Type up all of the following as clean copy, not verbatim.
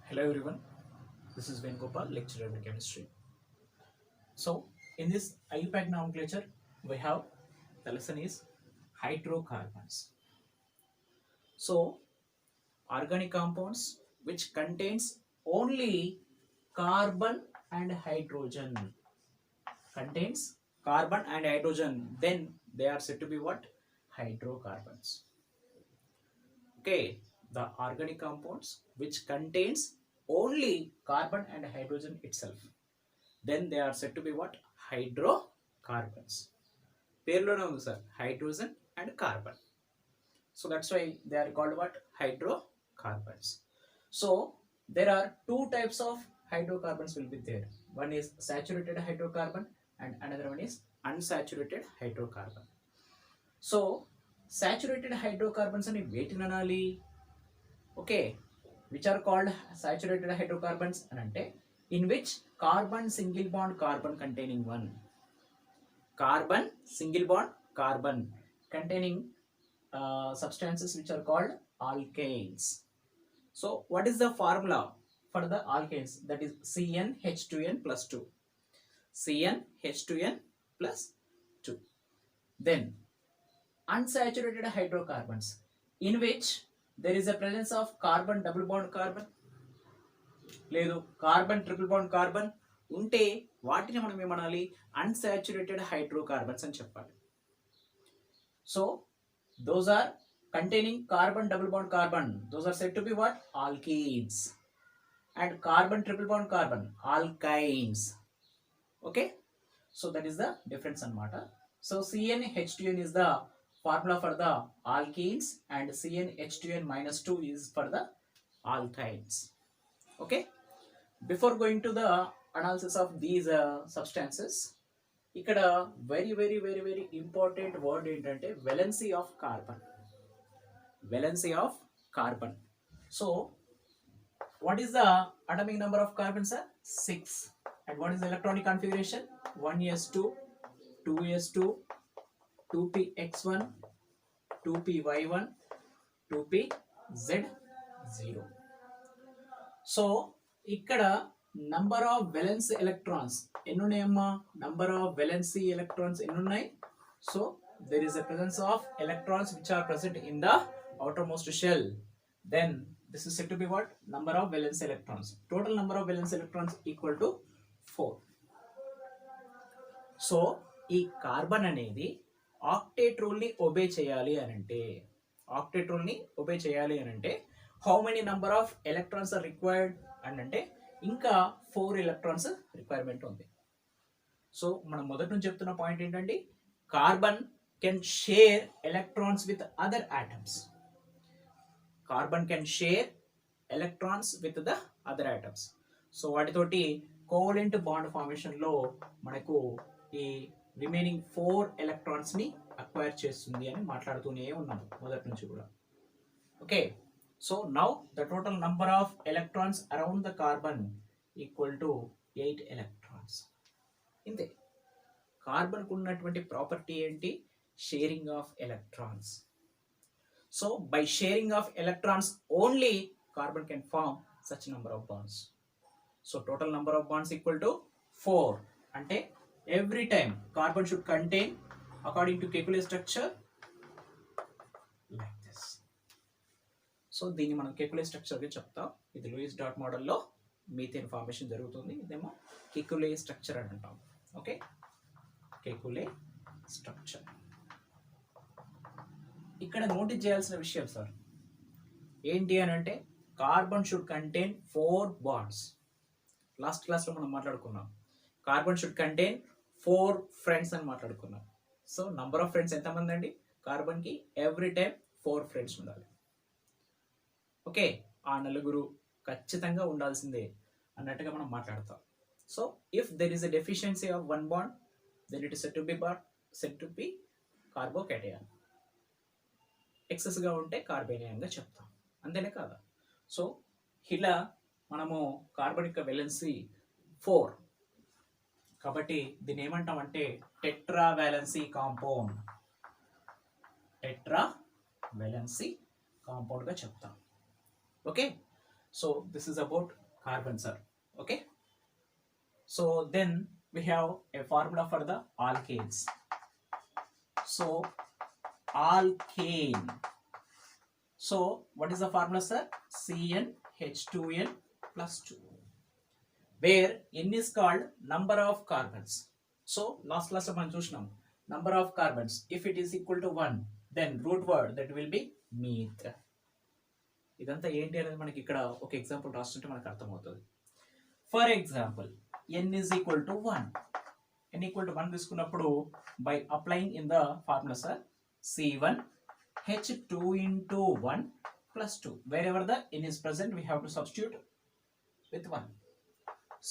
Hello everyone, this is Venugopal, lecturer in chemistry. So, in this IUPAC nomenclature, we have the lesson is hydrocarbons. So, organic compounds which contains only carbon and hydrogen. Contains carbon and hydrogen, then they are said to be what? Hydrocarbons. Okay, the organic compounds which contains only carbon and hydrogen itself, then they are said to be what? Hydrocarbons. పేరులోనే ఉంది sir, hydrogen and carbon. So that's why they are called what? Hydrocarbons. So there are two types of hydrocarbons will be there. One is saturated hydrocarbon and another one is unsaturated hydrocarbon. So saturated hydrocarbons అని వేటిని అనాలి? Okay, which are called saturated hydrocarbons అని అంటే in which carbon single bond carbon containing one, carbon single bond carbon containing substances which are called alkanes. So what is the formula for the alkanes? That is CnH2n plus 2, CnH2n plus 2. Then unsaturated hydrocarbons in which there is a presence of carbon double bond carbon, లేదు carbon triple bond carbon ఉంటే వాటిని మనం ఏమనాలి? Unsaturated hydrocarbons అని చెప్పాలి. So those are containing carbon double bond carbon, those are said to be what? Alkenes. And carbon triple bond carbon, alkynes. Okay, so that is the difference anamata. So CnH2n is the formula for the alkenes and CnH2n minus 2 is for the alkynes. Okay, before going to the analysis of these substances, ఇక్కడ very very very very important word ఏంటంటే valency of carbon. Valency of carbon. So what is the atomic number of carbon, sir? 6. And what is the electronic configuration? 1s2, 2s2, 2px1, 2py1, 2pz0. So ఇక్కడ number of valence electrons ఎన్ని ఉన్నాయమ్మా? Number of వెలెన్సీ electrons ఎన్ని ఉన్నాయి? So there is a presence of electrons which are present in the outermost shell. Then this is said to be what? Number of valence electrons. Total number of valence electrons equal to 4. So ఈ carbon అనేది octet rule ని obey చేయాలి అని అంటే, octet rule ని obey చేయాలి అని అంటే how many number of electrons are required అని అంటే ఇంకా 4 ఎలక్ట్రాన్స్ రిక్వైర్మెంట్ ఉంది. సో మనం మొదటి నుంచి చెప్తున్న పాయింట్ ఏంటంటే carbon can share electrons with other atoms. Carbon can share electrons with the other atoms. So వాటితోటి కోవలెంట్ బాండ్ ఫార్మేషన్ లో మనకు ఈ రిమైనింగ్ 4 ఎలక్ట్రాన్స్ ని అక్వైర్ చేస్తుంది అని మాట్లాడుతూనే ఉన్నాం మొదటి నుంచి కూడా. Okay, so now the total number of electrons around the carbon equal to 8 electrons. ఇంతే. కార్బన్ కు ఉన్నటువంటి ప్రాపర్టీ ఏంటి? Sharing of electrons. So by sharing of electrons only carbon can form such number of bonds. So total number of bonds equal to 4. Ante every time carbon should contain according to Kekulé structure like this. So దీన్ని మనం Kekulé structure గా చెప్తాం. ఇది Louis dot model లో methane formation జరుగుతుంది. ఇదేమో Kekulé structure అని అంటాం. Okay, Kekulé structure. ఇక్కడ నోటీస్ చేయాల్సిన విషయం సార్ ఏంటి అని అంటే carbon should contain 4 bonds. Last క్లాస్లో మనం మాట్లాడుకున్నాం కార్బన్ షుడ్ కంటైన్ 4 ఫ్రెండ్స్ అని మాట్లాడుకున్నాం. సో నంబర్ ఆఫ్ ఫ్రెండ్స్ ఎంతమంది అండి? కార్బన్కి ఎవ్రీ టైం 4 ఫ్రెండ్స్ ఉండాలి. ఓకే, ఆ నలుగురు ఖచ్చితంగా ఉండాల్సిందే అన్నట్టుగా మనం మాట్లాడతాం. So if there is a deficiency of 1 bond then it is said to be carbocation. ఎక్సెస్గా ఉంటే కార్బేనియన్గా చెప్తాం, అంతేనే కాదా? సో ఇలా మనము కార్బన్ యొక్క వెలెన్సీ 4 కాబట్టి దీన్ని ఏమంటాం అంటే tetra valency compound. Tetra valency కాంపౌండ్గా చెప్తాం. Okay, So this is about carbon, sir. Okay. So then we have a formula for the alkanes. So alkane. So what is the formula, sir? CnH2n plus 2, where n is called number of carbons. So last class మనం చూసినాం number of carbons. If it is equal to 1, then root word that will be meet. ఇదంతా ఏంటి అనేది మనకి ఇక్కడ ఒక example రాస్తుంటే మనకు అర్థమవుతుంది. For example n is equal to 1. n equal to 1 తీసుకున్నప్పుడు by applying in the formula, sir, C1 H2 into 1 plus 2. Wherever the n is present, we have to substitute with 1.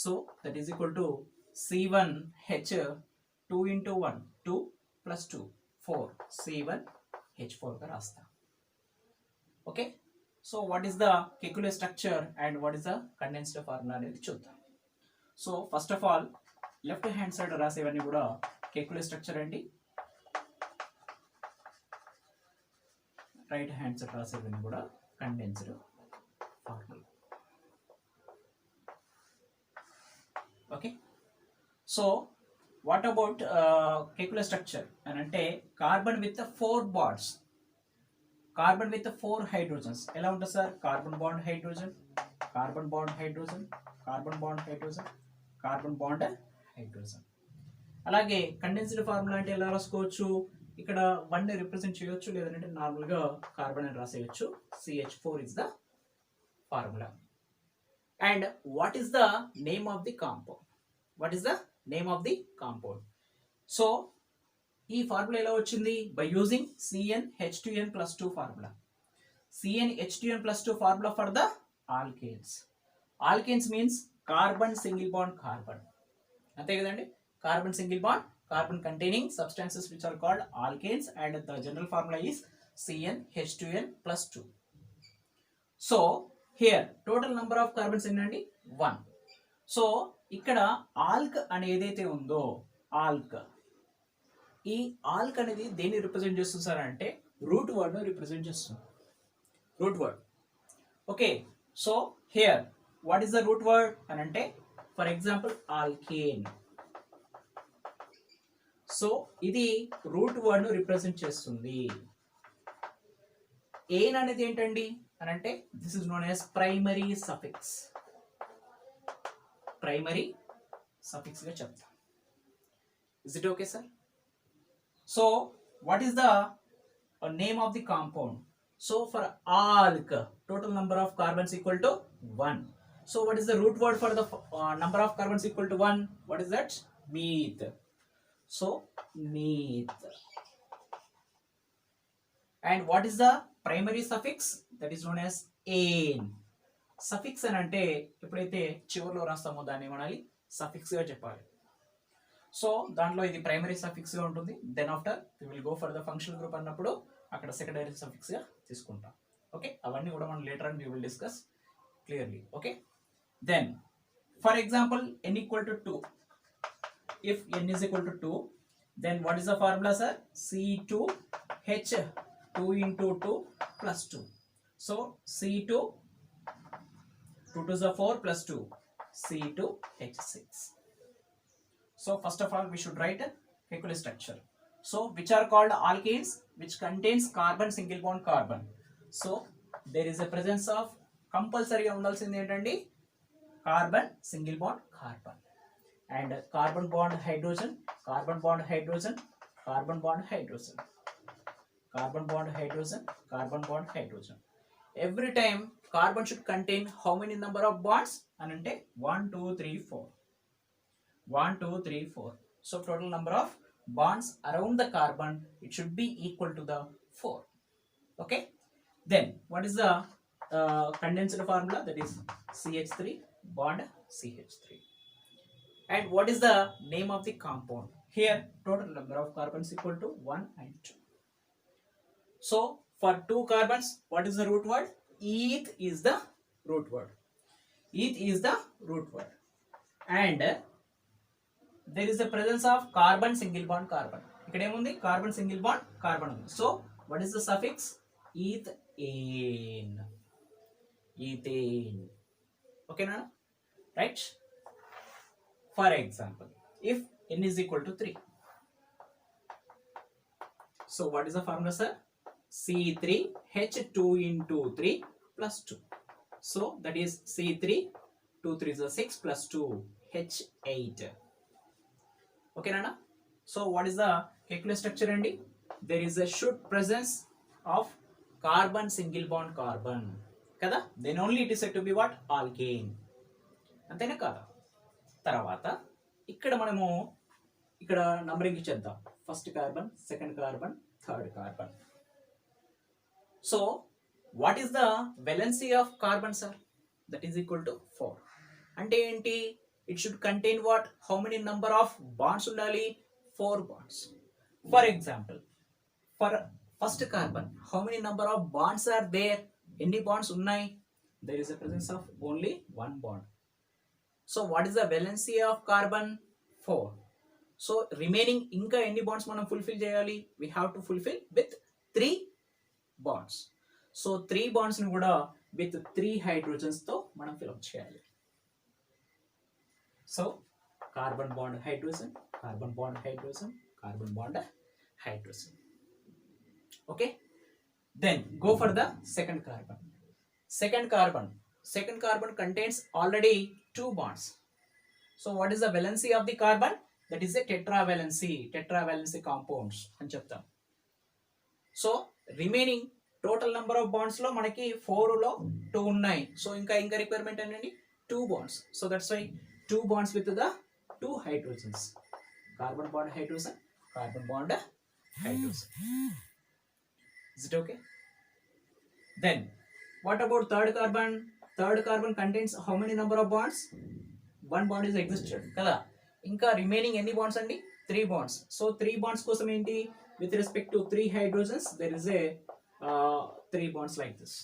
So that is equal to C1 H2 into 1, 2 plus 2, 4. C1 H4 గా రాస్తా. Okay. So what is the Kekulé structure and what is the condensed formula అనేది చూద్దాం. So first of all left hand side రాసేవన్నీ కూడా Kekulé structure అండి, right hand side రాసేవన్నీ కూడా condensed formula. Okay. So what about Kekulé structure అని అంటే carbon with 4 bonds, carbon with 4 hydrogens. ఎలా ఉంటుంది sir? Carbon bond hydrogen, carbon bond hydrogen, carbon bond hydrogen, carbon bond hydrogen. అలాగే condensed formula అంటే ఎలా రాసుకోవచ్చు? ఇక్కడ 1 ని రిప్రజెంట్ చేయొచ్చు, లేదంటే నార్మల్గా కార్బన్ అని రాసేయచ్చు. CH4 is the formula. And what is the name of the compound? What is the name of the compound? So ఈ ఫార్ములా ఎలా వచ్చింది? By using CnH2n plus 2 formula. CnH2n plus 2 formula for the alkanes. Alkanes means carbon single bond carbon, అంతే కదండి. Carbon single bond carbon containing substances which are called alkanes, and the general formula is CnH2n plus 2. So here total number of carbons ఏంటండి? 1. So ఇక్కడ ఆల్క్ అని ఏదైతే ఉందో, ఆల్క్, ఈ ఆల్క్ అనేది దేన్ని రిప్రజెంట్ చేస్తుంది సార్ అంటే రూట్ వర్డ్ ను రిప్రజెంట్ చేస్తుంది. Root word. Okay. So here what is the root word అని అంటే ఫర్ ఎగ్జాంపుల్ ఆల్కేన్. సో ఇది రూట్ వర్డ్ ను రిప్రజెంట్ చేస్తుంది. ఏన్ అనేది ఏంటండి అని అంటే this is known as primary suffix. Primary suffix గా చెప్తాం. Is it okay sir? So what is the name of the compound? So for alk, total number of carbons equal to 1. So what is the root word for the number of carbons equal to 1? What is that? Meth. So meth. And what is the primary suffix? That is known as ane. Suffix అని అంటే ఎప్పుడైతే చివర్లో రాస్తామో దాన్ని ఏమనాలి? Suffix గా చెప్పాలి. So దాంట్లో ఇది ప్రైమరీ సఫిక్స్ గా ఉంటుంది. Then after we will go for the functional group అన్నప్పుడు అక్కడ సెకండరీ సఫిక్స్ గా తీసుకుంటాం. ఓకే. అవన్నీ కూడా మనం later on we will discuss clearly. Okay. Then for example n equal to 2. If n is equal to 2, then what is the formula, sir? C2H2 into 2 plus 2. So C2, 2 to the 4 plus 2, C2H6. So first of all we should write a Kekulé structure. So which are called alkanes, which contains carbon single bond carbon. So there is a presence of compulsory ఉండాల్సింది ఏంటండి? Carbon single bond carbon and carbon bond hydrogen, carbon bond hydrogen, carbon bond hydrogen, carbon bond hydrogen, carbon bond hydrogen. Every time carbon should contain how many number of bonds అని అంటే 1 2 3 4. 1 2 3 4. So total number of bonds around the carbon, it should be equal to the 4. Okay. Then what is the condensed formula? That is CH3 bond CH3. And what is the name of the compound? Here total number of carbons equal to 1 and 2. So for 2 carbons, what is the root word? Eth is the root word. Eth is the root word. And there is the presence of carbon single bond carbon. ఇక్కడ ఏముంది? Carbon single bond carbon ఉంది. So what is the suffix? Ethane. Ethane. Okay, Nana? Right? For example, if n is equal to 3, so what is the formula, sir? C3H2 into 3 plus 2. So that is C3, 2 3 is 6 plus 2, H8. Okay, Nana? So what is the nuclear structure, Andy? There is a should presence of carbon single bond carbon. Kada? Then only it is said to be what? Alkane. అంతేనా కదా? తర్వాత ఇక్కడ మనము ఇక్కడ numbering ఇచ్చేద్దాం. First carbon, second carbon, third carbon. So what is the valency of carbon, sir? That is equal to 4. అంటే ఏంటి? It should contain what? How many number of bonds ఉండాలి? 4 bonds. For example, for first carbon how many number of bonds are there? ఎన్ని bonds ఉన్నాయి? There is the presence of only 1 bond. So what is the valency of carbon? 4. So remaining ఇంకా ఎన్ని bonds మనం fulfil చేయాలి? We have to fulfill with 3 bonds. So 3 bonds ని కూడా with 3 hydrogens తో మనం fill up చేయాలి. So carbon bond hydrogen, carbon bond hydrogen, carbon bond hydrogen. Okay? Then go for the second carbon. Second carbon contains already 2 bonds. So what is the valency of the carbon? That is a tetravalency compounds అని చెప్తాం. So remaining total number of wands లో మనకి 4 లో 2 ఉన్నాయి. So ఇంకా requirement ఏంటండి? 2 bonds. So that's why 2 bonds with the 2 hydrogens. Carbon bond hydrogen, carbon bond hydrogen. Is it okay? Then what about third carbon? Third carbon contains how many number of bonds? 1 bond is existed కదా. ఇంకా remaining ఎన్ని bonds అండి? 3 bonds. So 3 bonds కోసం ఏంటి? With respect to 3 hydrogens there is a 3 bonds like this.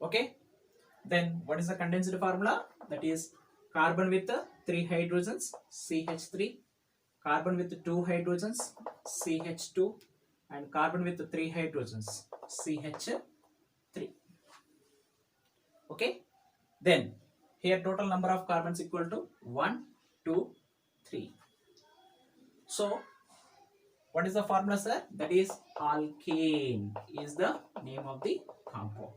Okay? Then what is the condensed formula? That is carbon with 3 hydrogens, CH3, carbon with 2 hydrogens, CH2, and carbon with 3 hydrogens, CH3. Okay? Then here total number of carbons equal to 1, 2, 3. So what is the formula, sir? That is alkane is the name of the compound,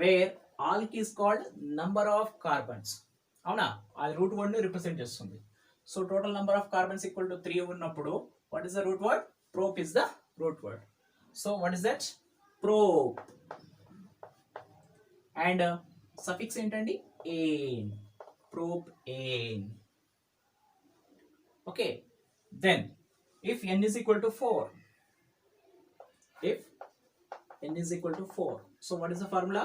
where alk is called number of carbons. అవునా? అది root word ని represent చేస్తుంది. So total number of carbons equal to 3 ఉన్నప్పుడు what is the root word? Prop is the root word. So what is that? Prop. And suffix ఏంటండి? Ane. Prop ane. Okay. Then if n is equal to 4, so what is the formula?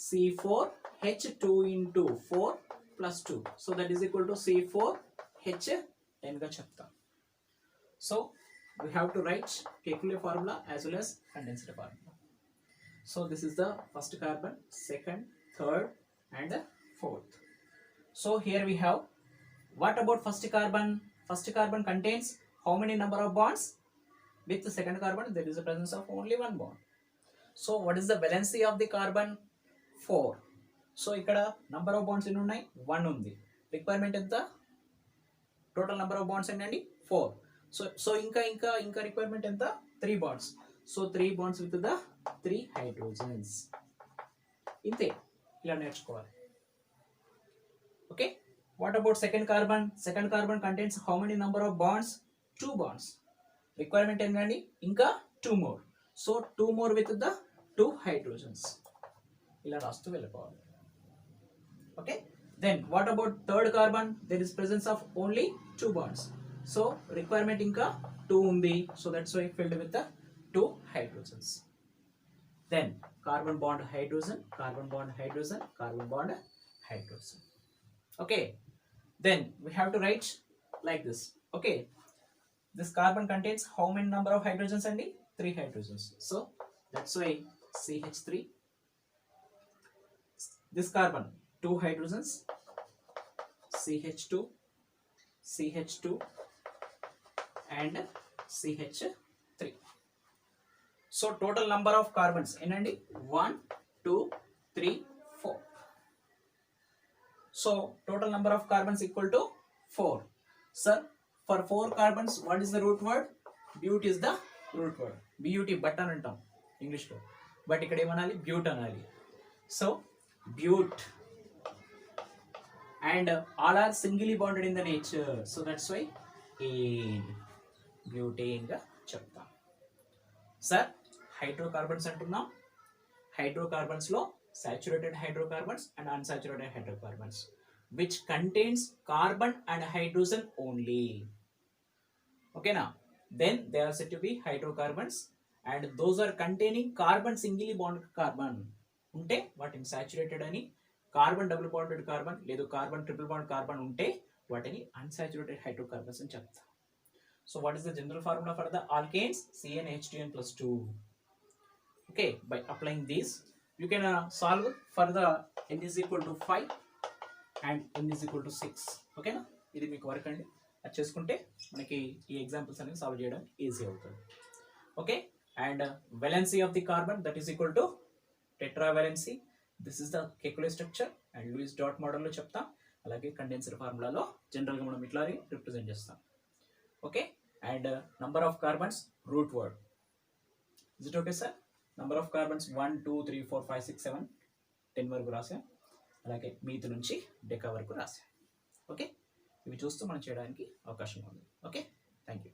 C4H2 into 4 plus 2. So that is equal to C4H10 గా చెప్తాం. So we have to write Kekulé formula as well as condensed formula. So this is the first carbon, second, third and fourth. So here we have, what about first carbon? First carbon contains how many number of bonds? With the second carbon there is a presence of only 1 bond. So what is the valency of the carbon? 4. So ఇక్కడ number of bonds ఎన్ని ఉన్నాయి? 1 ఉంది. Requirement ఎంత? Total number of wands ఏంటండి? 4. So ఇంకా requirement ఎంత? 3 bonds. So 3 bonds with the 3 hydrogens. ఇంతే, ఇలా నేర్చుకోవాలి. Okay. What about second carbon? Second carbon contains how many number of bonds? 2 bonds. Requirement ఏంటండి? ఇంకా 2 more. So 2 more with the 2 hydrogens. ఇలా రాస్తూ వెళ్ళిపోవాలి. Okay. Then what about third carbon? There is presence of only 2 bonds. So requirement ఇంకా 2 ఉంది. So that's why filled with the 2 hydrogens. Then carbon bond hydrogen, carbon bond hydrogen, carbon bond hydrogen. Okay. Then we have to write like this. Okay. This carbon contains how many number of hydrogens and 3 hydrogens. So that's why CH3. This carbon 2 hydrogens, CH2, CH2 and CH3. So total number of carbons enandi 1, 2, 3, 4. So total number of carbons equal to 4. Sir, for 4 carbons, what is the root word? But is the root word. But but అని అంటాం English లో, but ఇక్కడ ఏమనాలి? బ్యూట్ అనాలి. So బ్యూట్, and all are singly bonded in the nature, so that's why ane, butane గా చెప్తాం. Sir hydrocarbons అంటున్నాం. Hydrocarbons లో saturated hydrocarbons and unsaturated hydrocarbons which contains carbon and hydrogen only. Okay, now then they are said to be hydrocarbons, and those are containing carbon singly bonded carbon unte వాటిని saturated అని, carbon double bonded carbon లేదు carbon triple bond carbon ఉంటే వాటిని unsaturated hydrocarbons అని చెప్తాం. So what is the general formula for the alkanes? CnH2n+2. Okay, by applying these you can solve for the n is equal to 5 and n is equal to 6. ఓకేనా? ఇది మీకు work అండి, అది చేసుకుంటే మనకి ఈ ఎగ్జాంపుల్స్ అనేవి సాల్వ్ చేయడానికి ఈజీ అవుతుంది. Okay, and valency of the carbon that is equal to tetravalency. This is the Kekule structure and Lewis dot మోడల్లో చెప్తాం. అలాగే కండెన్సర్ ఫార్ములాలో జనరల్గా మనం ఇట్లా రిప్రజెంట్ చేస్తాం. Okay, and number of carbons root word. Is it okay sir? Number of carbons 1 2 3 4 5 6 7 10 వరకు రాసాం. అలాగే మీత్ నుంచి డెకా వరకు రాసాం. ఓకే, ఇవి చూస్తూ మనం చేయడానికి అవకాశం ఉంది. Okay, thank you.